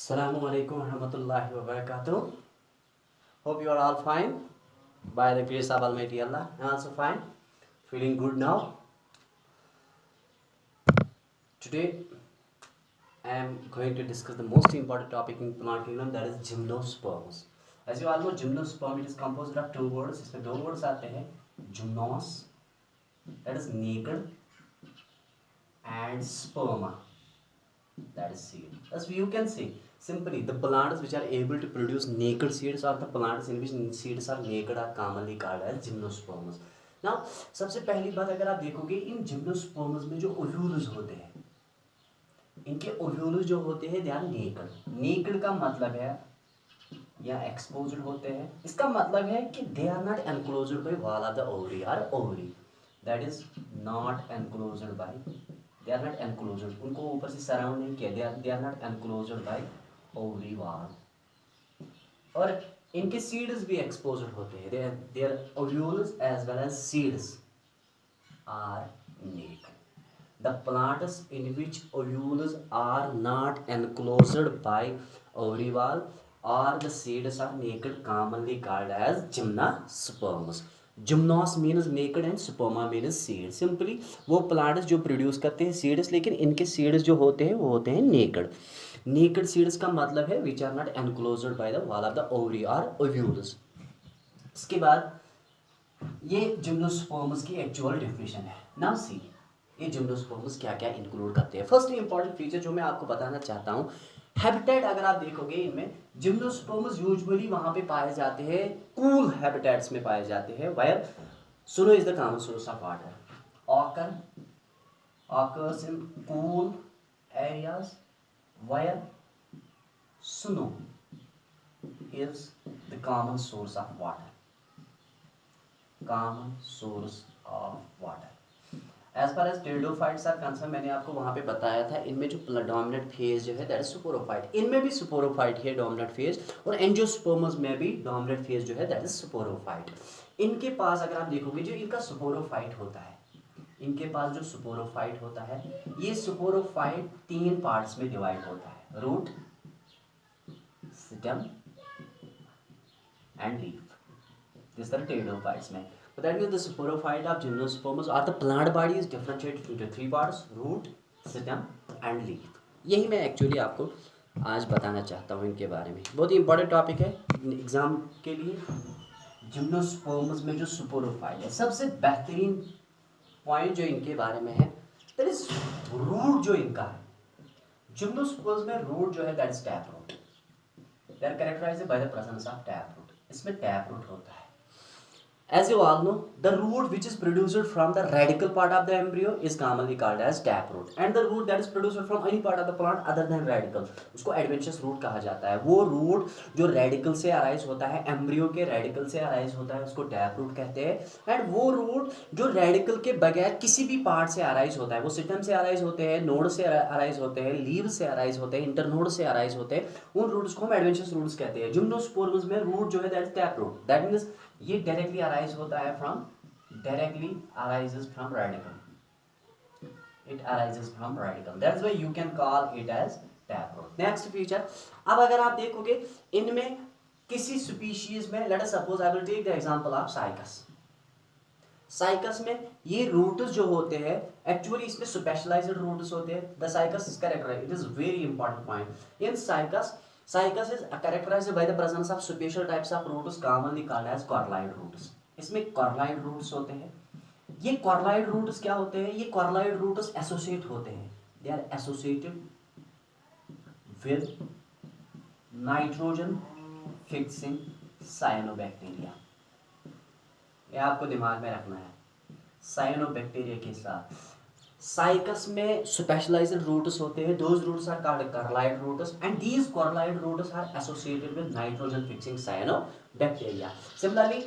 Assalamualaikum warahmatullahi wabarakatuh. Hope you are all fine. By the grace of Almighty Allah, I'm also fine. Feeling good now. Today, I am going to discuss the most important topic in plant kingdom, that is gymnosperms. As you all know, gymnosperm it is composed of two words. इसमें दो words आते हैं, gymnos, that is naked, and sperma, that is seed. As you can see, simply the plants which are able to produce naked seeds are the plants in which seeds are naked are commonly called as gymnosperms. Now, सबसे पहली बात अगर आप देखोगे इन gymnosperms में जो ovules होते हैं, इनके ओव्यूल्स जो होते हैं दे आर नेकेड. नेकेड का मतलब है या एक्सपोज्ड होते हैं. इसका मतलब है कि they are not enclosed by wall of the ovary और ovary, that is not enclosed by, they are not enclosed, उनको ऊपर से सराउंड नहीं किया, they are not enclosed by ovary wall. और इनके सीड्स भी एक्सपोज्ड होते हैं, their ovules as well as seeds are naked. The plants in which ovules are not enclosed by ovary wall or the seeds are naked commonly called as gymnosperms. Gymnos means naked and sperma means seed. Simply वो plants जो produce करते हैं seeds, लेकिन इनके seeds जो होते हैं वो होते हैं naked. Naked seeds का मतलब है which are not enclosed by the wall of the ovary or ovules. इसके बाद ये जिम्नोस्पर्म्स की एक्चुअल डेफिनेशन है. नाउ सी ये जिम्नोस्पर्म्स क्या क्या इंक्लूड करते हैं. फर्स्ट इंपॉर्टेंट फीचर जो मैं आपको बताना चाहता हूँ, हैबिटेट अगर आप देखोगे इनमें जिम्नोस्पर्म्स यूजुअली वहां पे पाए जाते हैं, कूल हैबिटेट्स में पाए जाते हैं. वायर सुनो is the common source of water. Occur occurs in cool areas where snow is the common source of water. Common source of water. As far as pteridophytes are concern, मैंने आपको वहाँ पे बताया था इनमें जो डोमिनेंट फेज जो है दैट इज स्पोरोफाइट. इनमें भी स्पोरोफाइट है डोमिनेंट फेज, और एंजियोस्पर्म्स में भी डोमिनेंट फेज जो है दैट इज स्पोरोफाइट. इनके पास अगर आप देखोगे जो इनका स्पोरोफाइट होता है, इनके पास जो स्पोरोफाइट होता है, ये स्पोरोफाइट तीन पार्ट्स में डिवाइड होता है, रूट, स्टेम एंड लीफ. जिस तरह टेरिडोफाइट्स में. But that means the sporophyte of gymnosperms or the plant body is differentiated into three parts: root, stem and leaf. यही मैं एक्चुअली आपको आज बताना चाहता हूँ इनके बारे में. बहुत ही इंपॉर्टेंट टॉपिक है एग्जाम के लिए. जिम्नोस्पर्म्स में जो स्पोरोफाइट है, सबसे बेहतरीन पॉइंट जो इनके बारे में है दैट इज रूट. जो इनका है जिम्नोस्पर्म्स में रूट जो है that is tap root. They are characterized by the presence of tap root. इसमें टैप रूट होता है. As you all know, the root which is produced from the radical part of the embryo is commonly called as taproot, and the root that is produced from any part of the plant other than radical, उसको adventitious root कहा जाता है. वो root जो radical से arise होता है, embryo के radical से arise होता है, उसको taproot कहते हैं. and वो root जो radical के बगैर किसी भी part से arise होता है, वो stem से arise होते हैं, node से arise होते हैं, leaves से arise होते हैं, internode से arise होते हैं, उन roots को हम adventitious roots कहते हैं. जिम्नोस्पर्म्स में root जो है that is taproot. That means ये डायरेक्टली अराइज होता है from, directly arises from radical. It arises from radical, that's why you can call it as taproot. Next feature, अब अगर आप देखोगे इनमें किसी स्पीशीज में, let us suppose I will take the example of Cycas. Cycas में ये roots जो होते हैं एक्चुअली इसमें स्पेशलाइज्ड रूट्स होते हैं. The Cycas is characterized, it is very important point in Cycas. Cycas is characterized by the presence of special types of roots commonly called as corylide roots. इसमें corylide roots होते हैं. ये corylide roots क्या होते हैं? ये corylide roots associate होते हैं. They are associated with nitrogen fixing cyanobacteria. ये आपको दिमाग में रखना है, cyanobacteria के साथ. साइकस में स्पेशलाइज्ड रूट्स होते हैं. Those roots are called corylide roots and these corylide roots are associated with nitrogen fixing cyanobacteria. Similarly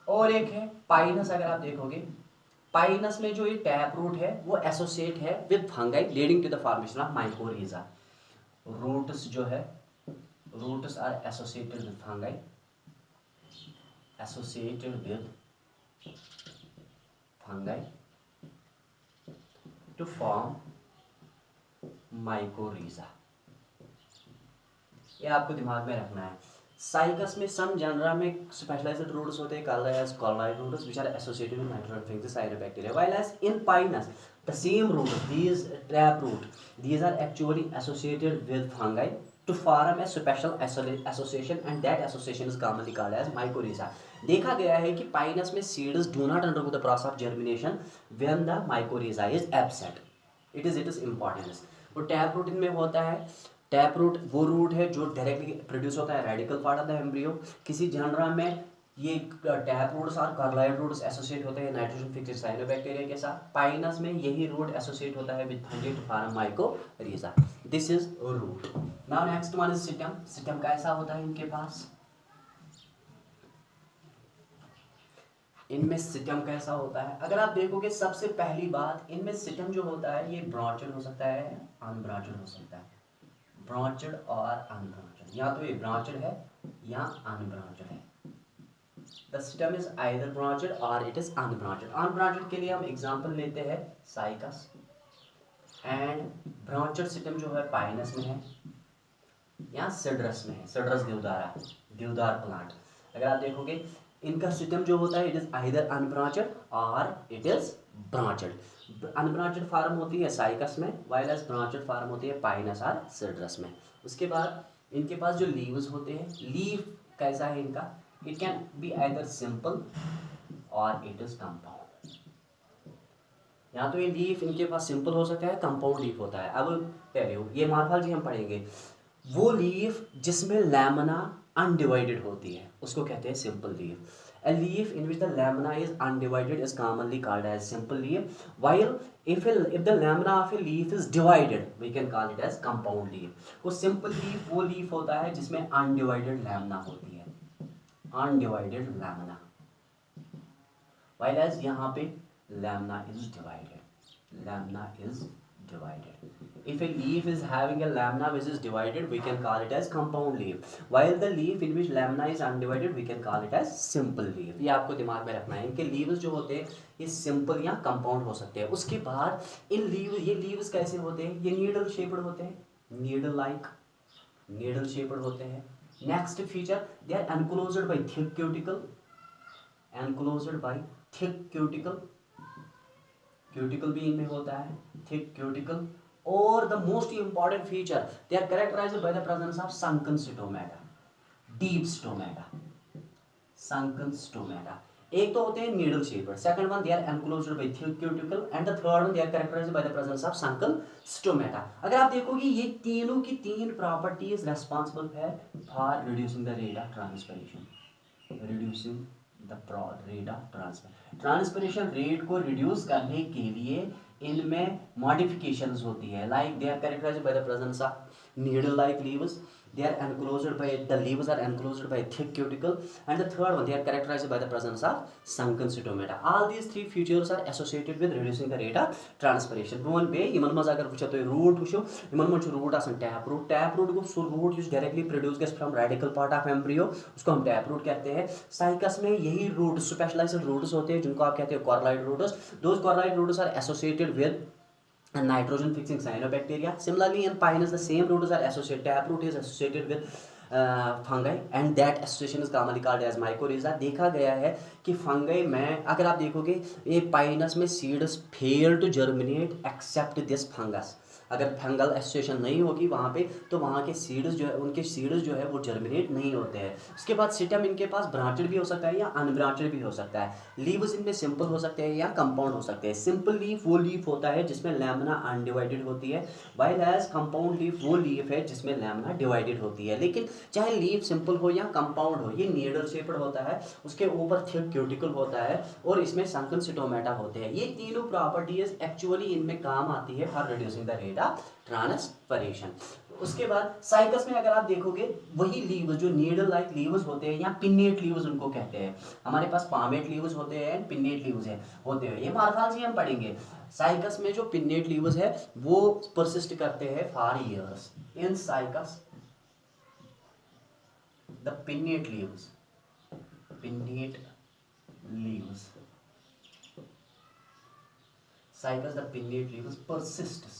और एक है पाइनस. अगर आप देखोगे पाइनस में जो ये टैप रूट है वो एसोसिएट है with fungi leading to the formation of mycorrhiza. Roots जो है, roots are associated with fungi, associated with fungi to form mycorrhiza. ये आपको दिमाग में रखना है। साइकस में सम जनरा में स्पेशलाइज्ड रूट्स होते हैं called as colloid roots which are associated with nitrogen fixing cyanobacteria, while as in Pinus the same root, these taproot, these are actually associated with fungi to form a special association, and that association is commonly called as mycorrhiza. देखा गया है कि Pinus में seeds do not undergo the process of germination when the mycorrhiza is absent. It is importance. वो tap root में होता है। Tap root वो रूट है जो डायरेक्टली प्रोड्यूस होता है radical part of the embryo. किसी जनरा में ये टैप रूट्स और कार्लाइड रूट्स एसोसिएट होते हैं नाइट्रोजन फिक्स्ड साइनोबैक्टीरिया के साथ। पाइनस में यही रूट एसोसिएट होता है with fungi to form mycorrhiza. This is root. Now next one is system. System कैसा होता है इनके पास? इनमें सिस्टम कैसा होता है? अगर आप देखोगे सबसे पहली बात, इनमें सिस्टम जो होता है ये ब्रांचेड हो सकता है, अनब्रांचेड हो सकता है। ब्रांचेड और अनब्रांचेड, या तो ये ब्रांचेड है या अनब्रांचेड है। The system is either branched और इट इज अनब्रांचेड। अनब्रांचेड के लिए हम एग्जांपल लेते हैं साइकस, एंड ब्रांचेड सिस्टम जो है पाइनस में है या सिड्रस में है। सिड्रस देवदार, देवदार प्लांट। अगर आप देखोगे इनका सिस्टम जो होता है इट इज आइदर अनब्रांचेड और it is branched. Unbranched form होती है साइकस में, वाइल एज ब्रांचेड फार्म होती है पाइनस और सिड्रस में। उसके बाद इनके पास जो लीव्स होते हैं, लीफ कैसा है इनका? It can be either simple और इट इज कंपाउंड। या तो ये लीफ इनके पास सिंपल हो सकता है, कंपाउंड लीफ होता है। अब टेल ये मॉर्फोलॉजी हम पढ़ेंगे। वो लीफ जिसमें लैमिना अनडिवाइडेड होती है उसको कहते हैं simple leaf. A leaf in which the lamina is undivided is commonly called as simple leaf, while if the lamina of a leaf is divided, we can call it as compound leaf. वो simple leaf वो leaf होता है जिसमें undivided lamina होती है, undivided lamina, while as यहाँ पे lamina is divided, lamina is divided. If a leaf is having a lamina which is divided, we can call it as compound leaf, while the leaf in which lamina is undivided, we can call it as simple leaf. ये आपको दिमाग में रखना है। इनके leaves जो होते हैं ये सिंपल या कंपाउंड हो सकते हैं। उसके बाद इन लीव ये लीव्स कैसे होते हैं? ये नीडल शेप्ड होते हैं, नीडल लाइक, नीडल शेप्ड होते हैं। Next feature, they are enclosed by thick cuticle, enclosed by thick cuticle, cuticle भी इनमें होता है, थिक क्यूटिकल। और the most important feature, they are characterized by the presence of sunken stomata, deep stomata, sunken stomata। एक तो होते हैं needle shaped, second one they are enclosed by thick cuticle, and the third one they are characterized by the presence of sunken stomata। अगर आप देखोगे ये तीनों की तीन प्रॉपर्टीज रेस्पॉन्सिबल है for reducing the rate of transpiration, reducing the rate of transpiration rate को reduce करने के लिए इनमें मॉडिफिकेशंस होती है। Like they are characterized by the presence of needle like leaves, they are enclosed by the leaves are enclosed by thick cuticle, and the third one they are characterized by the presence of sunken stomata. All these three features are associated with reducing the rate of transpiration. Bone be iman maz agar wucho to root wucho iman maz root asan tap root go so root is directly produced gets from radical part of embryo, उसको हम tap root कहते हैं। Cycas में यही root specialised roots होते हैं जिनको आप कहते हैं coralloid roots. Those coralloid roots are associated with and nitrogen fixing cyanobacteria. Similarly in pinus the same roots are associated, taproot is associated with fungi and that association is commonly called as mycorrhiza. देखा गया है कि fungi में अगर आप देखोगे ये Pinus में seeds fail to germinate except this fungus. अगर फंगल एसोसिएशन नहीं होगी वहाँ पे तो वहाँ के सीड्स जो है उनके सीड्स जो है वो जर्मिनेट नहीं होते हैं। उसके बाद सिस्टम इनके पास ब्रांचेड भी हो सकता है या अनब्रांचेड भी हो सकता है। लीव्स इनमें सिंपल हो सकते हैं या कंपाउंड हो सकते हैं। सिंपल लीफ वो लीफ होता है जिसमें लैमिना अनडिवाइडेड होती है, व्हाइल एज कंपाउंड लीफ वो लीफ है जिसमें लैमिना डिवाइडेड होती है। लेकिन चाहे लीफ सिंपल हो या कंपाउंड हो ये नीडल शेप्ड होता है, उसके ऊपर थिक क्यूटिकल होता है और इसमें संकन सिटोमेटा होते हैं। ये तीनों प्रॉपर्टीज एक्चुअली इनमें काम आती है for reducing the rate of transpiration. उसके बाद साइकस में अगर आप देखोगे वही लीव्स जो नीडल लाइक लीव्स होते हैं या पिन्नेट लीव्स उनको कहते हैं। हमारे पास पामेट लीव्स होते हैं, पिन्नेट लीव्स है होते हैं, ये मॉर्फोलॉजी हम पढ़ेंगे। साइकस में जो पिन्नेट लीव्स है वो परसिस्ट करते हैं for years. In cycas the pennate leaves, pinnate leaves, cycles the pinnate leaves persists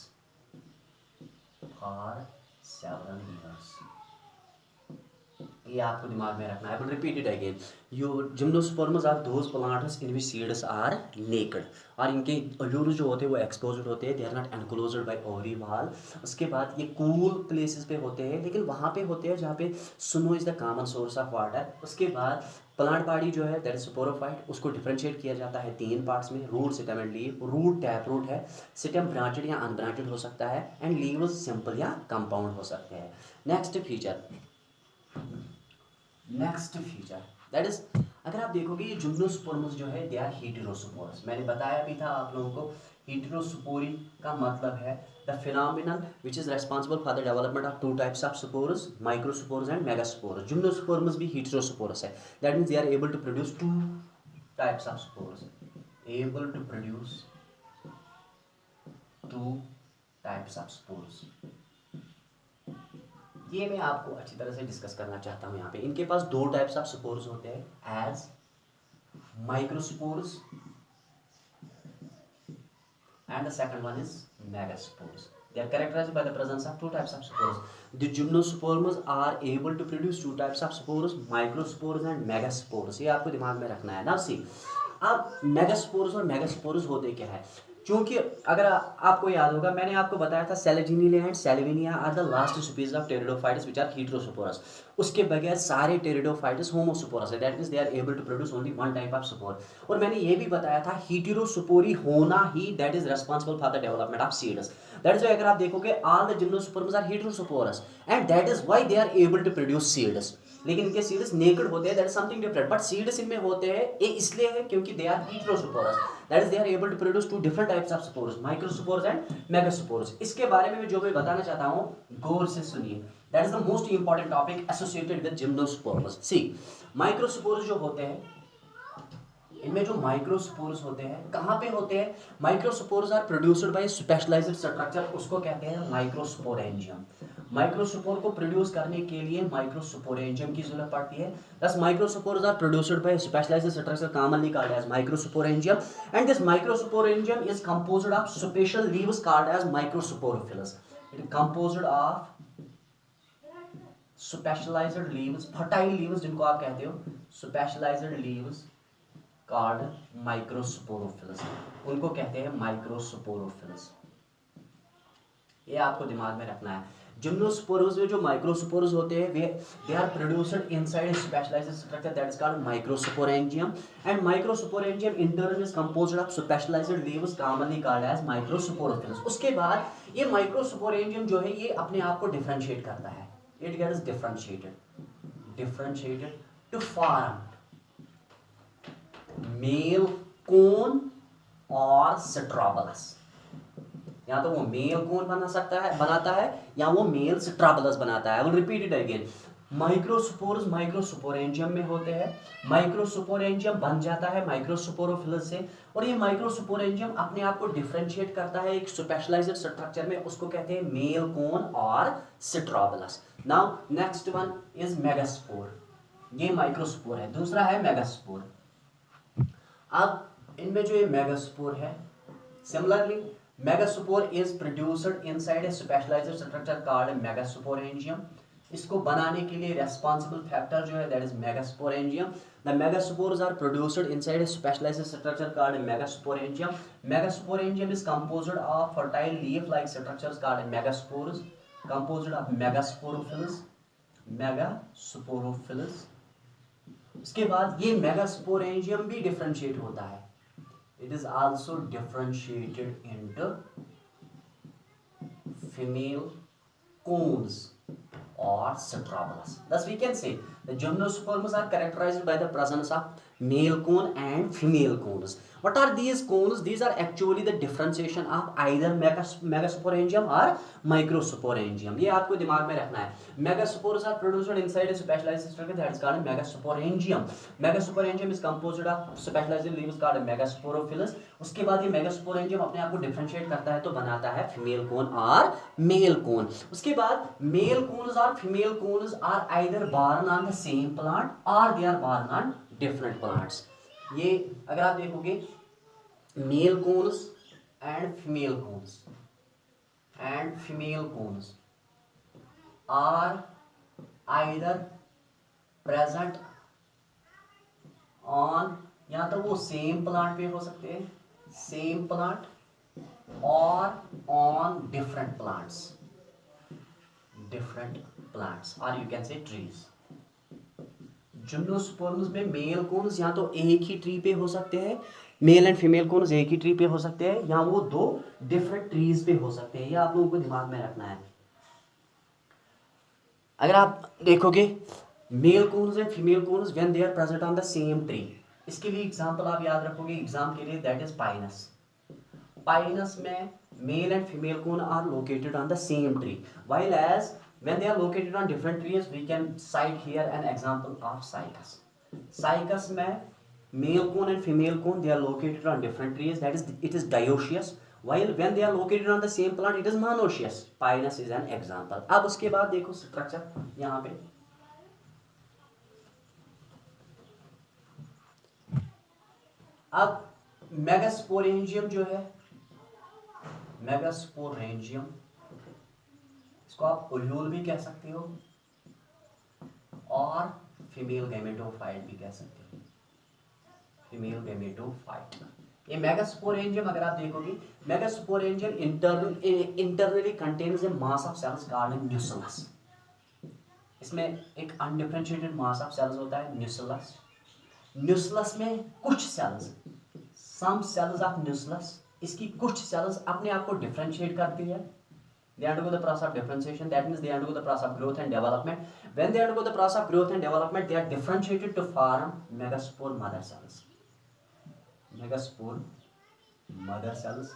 for several years. ये आपको दिमाग में रखना है। Will repeat it again. Gymnosperms are those plants in which seeds are naked, और इनके ओव्यूल्स जो होते हैं वो एक्सपोज्ड होते हैं, they are not enclosed by ovary wall. उसके बाद ये कूल प्लेसेस पे होते हैं, लेकिन वहाँ पे होते हैं जहाँ पे snow is the common source of water. उसके बाद प्लांट बॉडी जो है दैट इज स्पोरोफाइट, उसको डिफरेंशिएट किया जाता है तीन पार्ट्स में, root, stem and leave. Root tap root है, सिटम ब्रांचेड या अनब्रांचेड हो सकता है, एंड लीव्स सिंपल या कंपाउंड हो सकते हैं। Next feature, next feature that is, अगर आप देखोगे ये जिम्नोस्पर्म्स जो है दे आर हेटेरोस्पोरस। मैंने बताया भी था आप लोगों को, हेटेरोस्पोरी का मतलब है the phenomenon which is responsible for the development of two types of spores, microspores and megaspores. Gymnosperms भी हेटेरोस्पोरस है, that means they are able to produce two types of spores, able to produce two types of spores. ये मैं आपको अच्छी तरह से discuss करना चाहता हूँ। यहाँ पे इनके पास दो टाइप्स ऑफ स्पोर्स होते हैं, as microspores and the second one is megaspores. They are characterized by the presence of two types of spores. The gymnosperms are able to produce two types of spores, microspores and megaspores. ये आपको दिमाग में रखना है। Now see, अब megaspores और megaspores होते क्या है, क्योंकि अगर आपको याद होगा मैंने आपको बताया था selaginella and salvinia are the last species of pteridophytes which are heterosporous. उसके बगैर सारे टेरिडोफाइट्स होमोस्पोरस है, that means they are able to produce only one type of spore. और मैंने ये भी बताया था हेटेरोस्पोरी होना ही that is responsible for the development of seeds. That is why अगर आप देखोगे all the gymnosperms are heterosporous and that is why they are able to produce seeds. लेकिन इनके सीड्स नेकेड होते हैं, that is something different, but seeds इनमें होते हैं ये इसलिए है क्योंकि they are heterosporous, that is they are able to produce two different types of spores, microspores and megaspores. इसके बारे में जो मैं बताना चाहता हूं गौर से सुनिए, that is the most important topic associated with gymnosperms. See, microspores जो होते हैं, इनमें जो माइक्रोस्पोर्स होते हैं कहाँ पे होते हैं, microspores are produced by specialized structure, उसको कहते हैं माइक्रोस्पोरेंजियम। माइक्रोस्पोर को प्रोड्यूस करने के लिए माइक्रोस्पोरेंजियम की जरूरत पड़ती है। thus microspores are produced by specialized structure commonly called as microsporangium, and this microsporangium is composed of special leaves called as microsporophylls. It is composed of specialized leaves, fertile leaves जिनको आप कहते हो, specialized leaves called microsporophylls, उनको कहते हैं microsporophylls। ये आपको दिमाग में रखना है। जिम्नोस्पोर्स में जो माइक्रोस्पोर्स होते हैं वे they are produced inside specialised structure that is called microsporangium, and microsporangium in turn is composed of specialised leaves commonly called as microsporophylls. उसके बाद ये माइक्रोस्पोरेंजियम जो है ये अपने आप को डिफरेंशिएट करता है, it gets differentiated to form male cone और स्ट्रोबलस। या तो वो मेल कोन बना सकता है, बनाता है, या वो मेल स्ट्राबलस बनाता है। I will repeat it again. Microspores microsporangium में होते हैं, माइक्रोस्पोरेंजियम बन जाता है माइक्रोस्पोरोफिलस से, और ये माइक्रोस्पोरेंजियम अपने आप को डिफरेंशिएट करता है एक स्पेशलाइज्ड स्ट्रक्चर में, उसको कहते हैं मेल कोन और strobilus. Now next one is megaspore. ये माइक्रोस्पोर है, दूसरा है मेगास्पोर। अब इनमें जो ये मेगास्पोर है, similarly megaspore is produced inside a specialised structure called megasporangium. इसको बनाने के लिए रेस्पॉन्सिबल फैक्टर जो है that is megasporangium. The megaspores are produced inside a specialised structure called megasporangium. Megasporangium is composed of fertile leaf like structures called megaspores, composed of megasporophylls, megasporophylls. उसके बाद ये megasporangium भी डिफरेंशिएट होता है, it is also differentiated into female cones or strobilus. Thus we can say the gymnosperms are characterized by the presence of male cone and female cones. What are these cones? These are actually the differentiation of either megasporangium or microsporangium. ये आपको दिमाग में रखना है। Megaspores are produced inside a specialized structure that is called megasporangium. Megasporangium is composed of specialized leaves called megasporophylls. उसके बाद ये megasporangium अपने आप को differentiate करता है तो बनाता है female cone और male cone. उसके बाद male cones और female cones are either born on the same plant or they are born on different plants. ये अगर आप देखोगे male cones and female cones are either present on, या तो वो सेम प्लांट पे हो सकते हैं, सेम प्लांट, और ऑन डिफरेंट प्लांट्स, और you can say trees. Gymnosperms में मेल कोन्स या तो एक ही ट्री पे हो सकते हैं, मेल एंड फीमेल कोन्स एक ही ट्री पे हो सकते हैं, या वो दो डिफरेंट ट्रीज पे हो सकते हैं। ये आप लोगों को दिमाग में रखना है। अगर आप देखोगे male cones and female cones when they are present on the same tree, इसके लिए एग्जांपल आप याद रखोगे एग्जाम के लिए, दैट इज पाइनस। पाइनस में male and female cone are located on the same tree, while as when they are located on different trees, we can cite here an example of cycas. Cycas में male cone and female cone, they are located on different trees, that is it is dioecious, while when they are located on the same plant it is monoecious. Pinus is an example. अब उसके बाद देखो structure यहाँ पे, अब megasporangium जो है, megasporangium, इसको आप ओल्यूल भी कह सकते हो और फीमेल गैमेटोफाइट भी कह सकते हो, फीमेल गैमेटोफाइट। ये मेगास्पोरेंजियम अगर आप देखोगे, megasporangium internally contains A mass of cells called nucleus. इसमें एक अनडिफरेंशिएटेड मास ऑफ सेल्स होता है न्यूक्लियस। न्यूक्लियस में कुछ cells, some cells of nucleus, इसकी कुछ सेल्स अपने आप को डिफरेंशिएट करती है। They undergo the process of differentiation, that means they undergo the process of growth and development. When they undergo the process of growth and development, they are differentiated to form megaspore mother cells. Megaspore mother cells.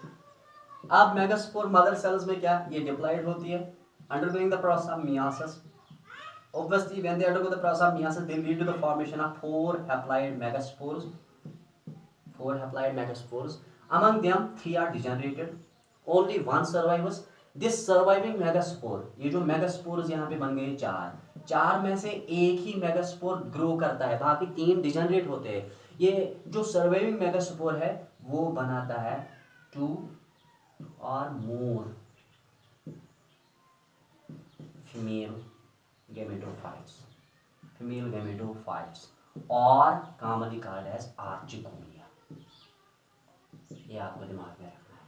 अब megaspore mother cells में क्या, ये diploid होती है, undergoing the process of meiosis. Obviously, when they undergo the process of meiosis, they lead to the formation of 4 haploid megaspores. 4 haploid megaspores. Among them, 3 are degenerated. Only one survives. This surviving megaspore, ये जो megaspores यहाँ पे बन गए चार में से एक ही मेगास्पोर ग्रो करता है, बाकी 3 डिजेनरेट होते हैं। ये जो सर्वाइविंग मेगास्पोर है वो बनाता है 2 और मोर फीमेल गैमेटोफाइट्स, और कॉमनली कॉल्ड एज आर्चिगोनिया। ये आपको दिमाग में रखना है।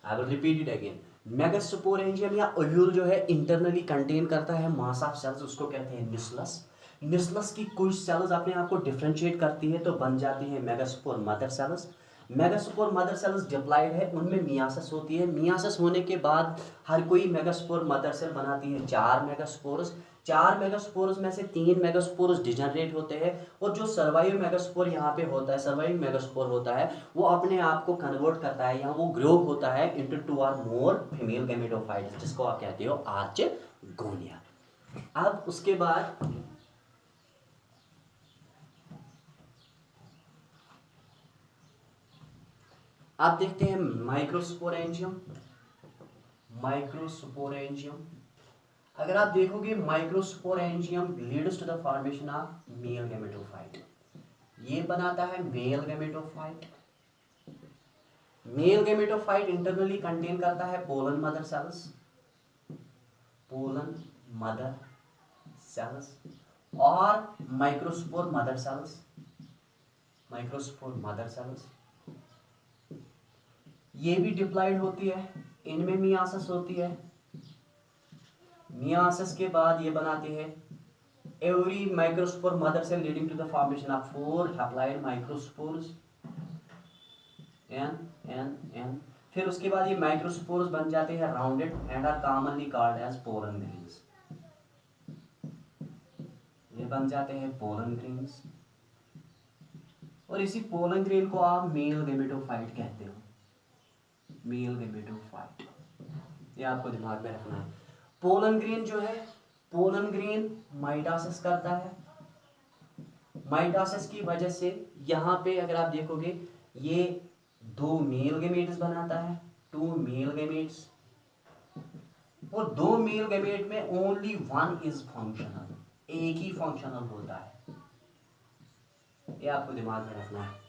I will repeat it again. Megasporangium या ओव्यूल जो है इंटरनली कंटेन करता है मास ऑफ सेल्स, उसको कहते हैं न्यूक्लियस। न्यूक्लियस की कुछ सेल्स अपने आप को डिफरेंशिएट करती है तो बन जाती है megaspore mother cells. Megaspore mother cells diploid है, उनमें मियासिस होती है। मियासिस होने के बाद हर कोई मेगास्पोर मदर सेल बनाती है 4 मेगास्पोर्स। 4 मेगास्पोर्स में से 3 मेगास्पोर्स डिजेनरेट होते हैं, और जो सर्वाइव मेगास्पोर यहाँ पे होता है, सर्वाइव मेगास्पोर होता है, वो अपने आप को कन्वर्ट करता है या वो ग्रो होता है इनटू 2 और मोर फीमेल गैमेटोफाइट्स, जिसको आप कहते हो आर्चिगोनिया। अब उसके बाद आप देखते हैं माइक्रोस्पोरेंजियम। अगर आप देखोगे microsporangium leads to the formation of male gametophyte. ये बनाता है male gametophyte. Male gametophyte internally contain करता है पोलन मदर सेल्स और माइक्रोस्पोर मदर सेल्स। ये भी डिप्लॉइड होती है, इनमें मियासिस होती है। मियासिस के बाद ये बनाती है every microspore mother cell leading to the formation of 4 haploid microspores, N. फिर उसके बाद ये माइक्रोस्पोर्स बन जाते हैं rounded and are commonly called as pollen grains. ये बन जाते हैं पोलन ग्रेन्स, और इसी पोलन ग्रेन को आप मेल गैमेटोफाइट कहते हो, मेल गैमेटोफाइट। ये आपको दिमाग में रखना है। पोलन ग्रेन जो है, पोलन ग्रेन माइटोसिस करता है। माइटोसिस की वजह से यहाँ पे अगर आप देखोगे ये 2 मेल गैमेट्स बनाता है, 2 मेल गैमेट्स, और 2 मेल गैमेट में ओनली 1 इज फंक्शनल, एक ही फंक्शनल होता है। ये आपको दिमाग में रखना है।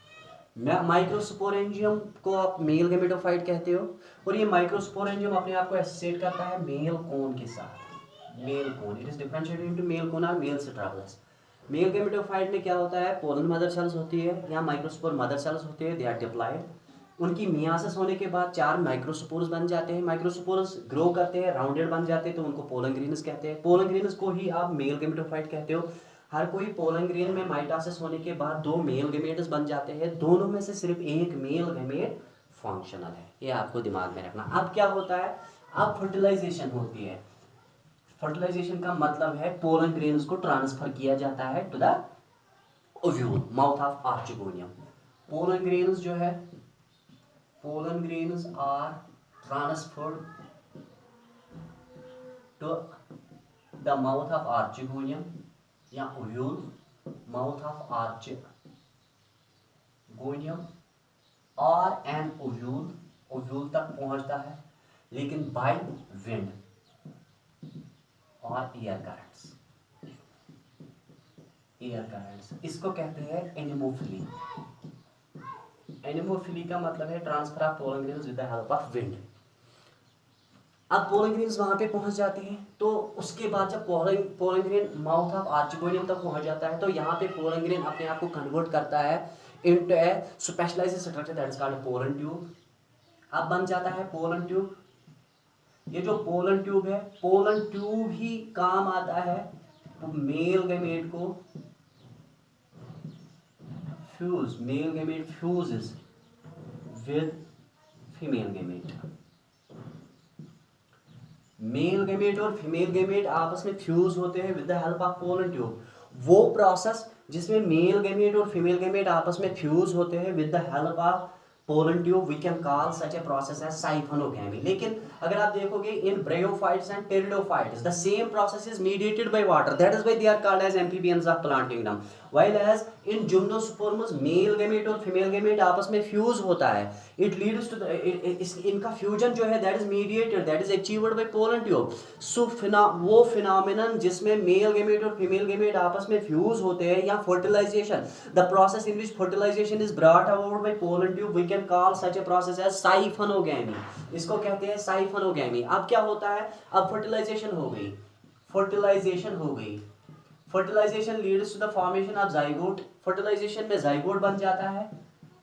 माइक्रोस्पोरेंजियम को आप मेल गैमेटोफाइट कहते हो, और ये माइक्रोस्पोरेंजियम अपने आप को एसोसिएट करता है मेल कोन के साथ। Male cone, it is differentiated into mail cone और मेल स्ट्रैगल्स। मेल गैमेटोफाइट में क्या होता है, पोलन मदर सेल्स होती है या माइक्रोस्पोर मदर सेल्स होते हैं, दे आर डिप्लॉयड। उनकी मियासिस होने के बाद 4 माइक्रोस्पोर्स बन जाते हैं, माइक्रोस्पोर्स ग्रो करते हैं, राउंडेड बन जाते हैं, तो उनको पोलन ग्रेन्स कहते हैं। पोलन ग्रेन्स को ही आप मेल गैमेटोफाइट कहते हो। हर कोई पोलन ग्रेन में माइटोसिस होने के बाद 2 मेल गैमेट्स बन जाते हैं, दोनों में से सिर्फ एक मेल गैमेट फंक्शनल है, ये आपको दिमाग में रखना। अब क्या होता है, अब फर्टिलाइजेशन होती है। फर्टिलाइजेशन का मतलब है पोलन ग्रेन्स को ट्रांसफर किया जाता है to the ovule, mouth of archegonium. Pollen grains जो है, pollen grains are transferred to the mouth of archegonium या ओव्यूल, माउथ ऑफ आर्चिगोनियम और एन ओव्यूल, ओव्यूल तक पहुंचता है, लेकिन बाय विंड और एयर करंट्स। एयर करंट्स इसको कहते हैं एनेमोफिली। एनेमोफिली का मतलब है transfer of pollen grains with the help of wind. अब पोलन ग्रेन्स वहां पे पहुंच जाते हैं, तो उसके बाद जब pollen grain mouth of archegonium तक पहुंच जाता है, तो यहाँ पे पोलन ग्रेन अपने आप को कन्वर्ट करता है into a specialised structure that is called pollen tube. अब बन जाता है पोलन ट्यूब। ये जो पोलन ट्यूब है, पोलन ट्यूब ही काम आता है तो मेल गैमेट को fuse, male gamete fuses with female gamete. Male gamete और फीमेल गैमेट आपस में फ्यूज होते हैं with the help of pollen tube. वो प्रोसेस जिसमें मेल गैमेट और फीमेल गैमेट आपस में फ्यूज होते हैं with the help of pollen tube, we can call such a process as siphonogamy. लेकिन अगर आप देखोगे in bryophytes and pteridophytes the same process is mediated by water, that is why they are called as amphibians of plant kingdom. While as in gymnosperms male gamete और female gamete आपस में fuse होता है, it leads to इनका fusion जो है that is mediated, that is achieved by pollen tube. सो वो phenomenon जिसमें मेल गैमेट और फीमेल गैमेट आपस में फ्यूज होते हैं, या fertilisation, the process in which fertilisation is brought about by pollen tube, we can call such a process as siphonogamy. इसको कहते हैं साइफोनोगैमी। अब क्या होता है, अब फर्टिलाइजेशन हो गई, फर्टिलाइजेशन हो गई, fertilisation leads to the formation of zygote. Fertilisation में जाइगोट बन जाता है।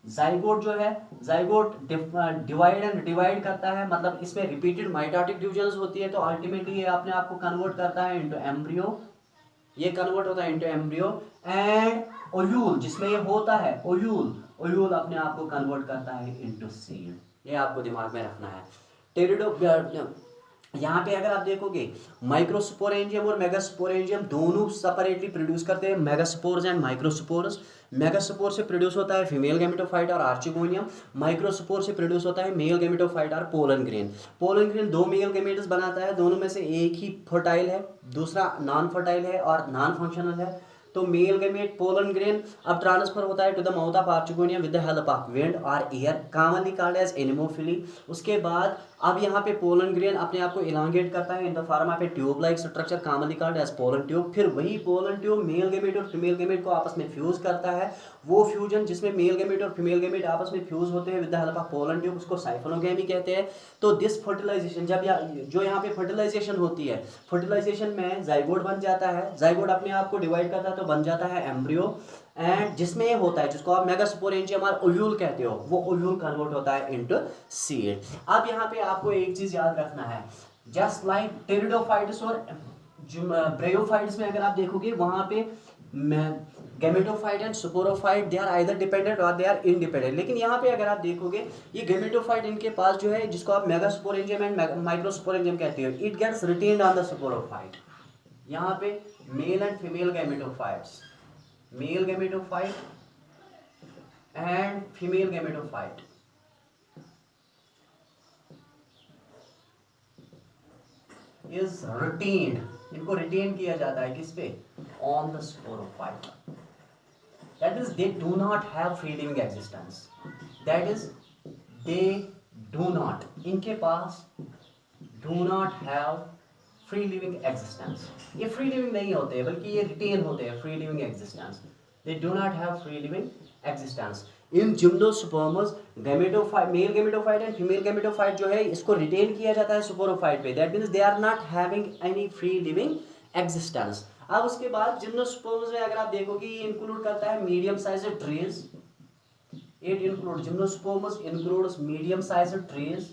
जाइगोट जो है, जाइगोट डिवाइड एंड डिवाइड करता है, मतलब इसमें रिपीटेड माइटोटिक डिविजन्स होती है, तो अल्टीमेटली ये अपने आप को कन्वर्ट करता है इनटू एम्ब्रियो। ये कन्वर्ट होता है इनटू एम्ब्रियो एंड ओव्यूल, जिसमें ये होता है ओव्यूल, ओव्यूल अपने आप को कन्वर्ट करता है इनटू सीड। ये आपको दिमाग में रखना है। टेरिडो यहाँ पे अगर आप देखोगे माइक्रोस्पोरेंजियम और मेगास्पोरेंजियम दोनों सेपरेटली प्रोड्यूस करते हैं मेगास्पोर्स एंड माइक्रोस्पोर्स। मेगास्पोर से प्रोड्यूस होता है फीमेल गैमेटोफाइट और आर्चिगोनियम, माइक्रोस्पोर से प्रोड्यूस होता है मेल गैमेटोफाइट और pollen grain. Pollen grain 2 male gametes बनाता है, दोनों में से एक ही फर्टाइल है, दूसरा नॉन फर्टाइल है और नॉन फंक्शनल है। तो मेल गैमेट पोलन ग्रेन अब ट्रांसफर होता है to the mouth of archegonium with the help of wind और air, commonly called as anemophily. उसके बाद अब यहाँ पे पोलन ग्रेन अपने आप को इलांगेट करता है in the form of a tube like structure, commonly called as pollen tube. फिर वही पोलन ट्यूब मेल गैमेट और फीमेल गैमेट को आपस में फ्यूज करता है। वो फ्यूजन जिसमें मेल गैमेट और फीमेल गैमेट आपस में फ्यूज होते हैं with the help of pollen tube, उसको साइफोनोगैमी कहते हैं। तो दिस फर्टिलाइजेशन, जब जो यहाँ पे फर्टिलाइजेशन होती है, फर्टिलाइजेशन में जाइगोट बन जाता है, जाइगोट अपने आप को डिवाइड करता है तो बन जाता है एम्ब्रियो, एंड जिसमें ये होता है, जिसको आप मेगास्पोरेंजियम और ओव्यूल कहते हो, वो ओव्यूल कन्वर्ट होता है इनटू सीड। अब यहाँ पे आपको एक चीज याद रखना है, जस्ट लाइक टेरिडोफाइट्स और ब्रायोफाइट्स में अगर आप देखोगे वहां पे gametophyte and sporophyte they are either dependent और दे आर इंडिपेंडेंट। लेकिन यहाँ पे अगर आप देखोगे ये गैमेटोफाइट इनके पास जो है, जिसको आप मेगास्पोरेंजियम एंड माइक्रोस्पोरेंजियम कहते हो, it gets retained on the sporophyte. यहाँ पे male and female gametophytes, male gametophyte and female gametophyte is retained, इनको retain किया जाता है किस पे, on the sporophyte, that is they do not have free living existence, that is they do not, इनके पास do not have free living existence. ये free living नहीं होते हैं, बल्कि ये रिटेन होते हैं free living existence. They do not have free living existence. In gymnosperms gametophyte, male gametophyte and female gametophyte जो है, इसको रिटेन किया जाता है स्पोरोफाइट पे, that means they are not having any free living existence. अब उसके बाद जिम्नोस्पर्म्स में अगर आप देखोगे ये इंक्लूड करता है medium size trees, it include gymnosperms includes medium size trees,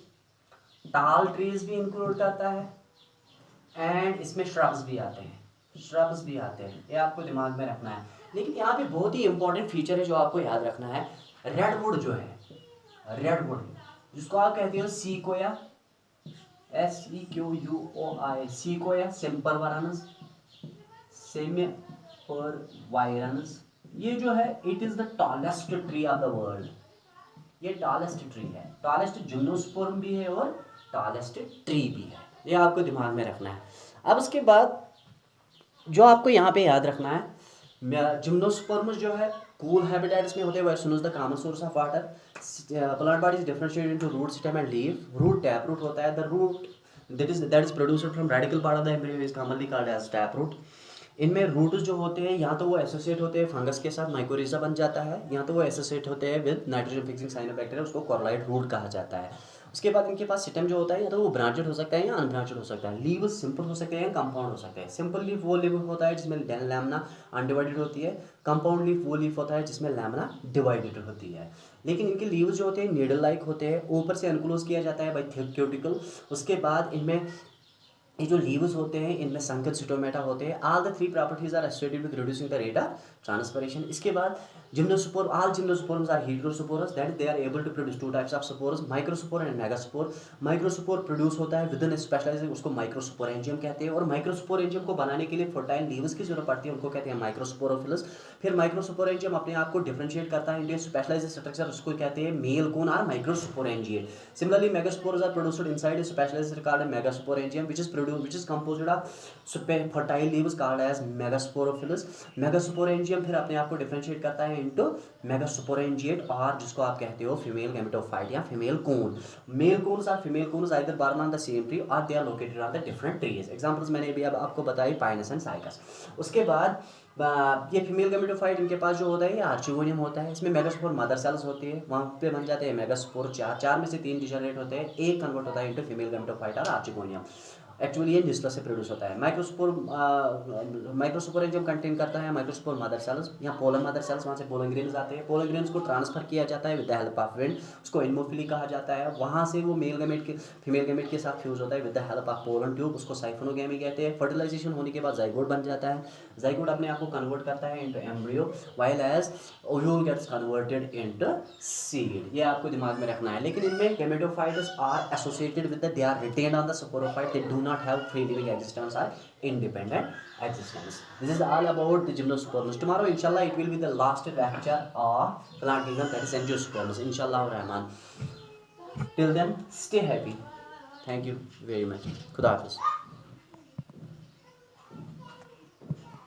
टाल ट्रीज भी इंक्लूड करता है, एंड इसमें श्रब्स भी आते हैं, श्रब्स भी आते हैं, ये आपको दिमाग में रखना है। लेकिन यहाँ पे बहुत ही इंपॉर्टेंट फीचर है जो आपको याद रखना है, रेडवुड जो है, रेडवुड जिसको आप कहते हो सीकोया, SEQUOI, सीकोया सिम्परवरनस, सेमिपरवायरनस, ये जो है it is the tallest tree of the world, ये टॉलेस्ट ट्री है, टॉलेस्ट जिम्नोस्पर्म भी है और टॉलेस्ट ट्री भी है, ये आपको दिमाग में रखना है। अब उसके बाद जो आपको यहाँ पे याद रखना है, जिम्नोस्पर्म्स जो है कूल हैबिटेट्स में होते हैं, as soon as the common source of water, plant body is differentiated into root system and leaf, root tap root होता है, the root that is produced from radical part of the embryo is commonly called as tap root। इनमें roots जो होते हैं या तो वो associate होते हैं फंगस के साथ, माइकोरिजा बन जाता है, या तो वो एसोसिएट होते हैं विद नाइट्रोजन फिक्सिंग साइनोबैक्टीरिया, उसको कॉर्लाइड रूट कहा जाता है। उसके बाद इनके पास सिस्टम जो होता है या तो वो ब्रांचेड हो सकता है या अनब्रांचेड हो सकता है, लीव सिंपल हो सकते हैं, कंपाउंड हो सकते हैं। सिंपल लीफ वो लीफ होता है जिसमें लैमिना अनडिवाइडेड होती है, कंपाउंड लीफ वो लीफ होता है जिसमें लैमिना डिवाइडेड होती है। लेकिन इनके लीव्स जो होते हैं नीडल लाइक होते हैं, ऊपर से अनक्लोज किया जाता है बाय थिक क्यूटिकल। उसके बाद इनमें ये जो लीव्स होते हैं इनमें संकट सिटोमेटा होते हैं, all the three properties are associated with reducing the rate of transpiration. इसके बाद gymnosperm, all gymnosperms are heterosporous, that they are able to produce two types of spores, microspore and megaspore. Microspore produce होता है within specialisation, उसको microsporangium कहते हैं, और microsporangium को बनाने के लिए फर्टाइल लीव्स की जरूरत पड़ती है, उनको कहते हैं माइक्रोस्पोरोफिलस। फिर माइक्रोस्पोरेंजियम अपने आप को डिफरेंशिएट करता है इंटू स्पेशलाइज्ड स्ट्रक्चर, उसको कहते हैं मेल कोन और microsporangiate. Similarly megaspores are produced inside specialised called megasporangium which is composed of fertile leaves called as megasporophilus। Megasporangium फिर अपने आप को डिफरेंशिएट करता है इनटू मेगास्पोरेंजिएट, और जिसको आप कहते हो फीमेल गैमेटोफाइट या फीमेल कोन। मेल कोन्स और female cones either borne on the same tree और they are located on the different trees. Examples मैंने अभी अब आपको बताई, पाइनस एंड साइकस। उसके बाद ये फीमेल गैमेटोफाइट इनके पास जो होता है ये आर्चिगोनियम होता है, इसमें मेगास्पोर मदर सेल्स होती है, वहाँ पे बन जाते हैं मेगास्पोर, चार में से 3 डिजनरेट होते हैं, एक कन्वर्ट होता है इनटू फीमेल गैमेटोफाइट और आर्चिगोनियम। एक्चुअली ये निस्ला से प्रोड्यूस होता है। माइक्रोस्पोरेंजियम कंटेन करता है माइक्रोस्पोर मदर सेल्स या पोलन मदर सेल्स, वहाँ से पोलन ग्रेन्स आते हैं, पोलन ग्रेन्स को ट्रांसफर किया जाता है with the help of wind, उसको एनिमोफिली कहा जाता है। वहाँ से वो मेल गैमेट के फीमेल गैमेट के साथ फ्यूज होता है with the help of pollen tube, उसको साइफोनोगैमी कहते हैं। फर्टिलाइजेशन होने के बाद जाइगोट बन जाता है, जाइगोट अपने आप को कन्वर्ट करता है into embryo, while as ovule gets converted into seed, ये आपको दिमाग में रखना है। लेकिन इनमें gametophytes are associated with the, they are retained on the sporophyte, they do not have free living existence or independent existence. This is all about the gymnosperms. Tomorrow inshallah it will be the last lecture of plant kingdom, that is angiosperms, inshallah rahman. Till then stay happy. Thank you very much. Khuda Hafiz.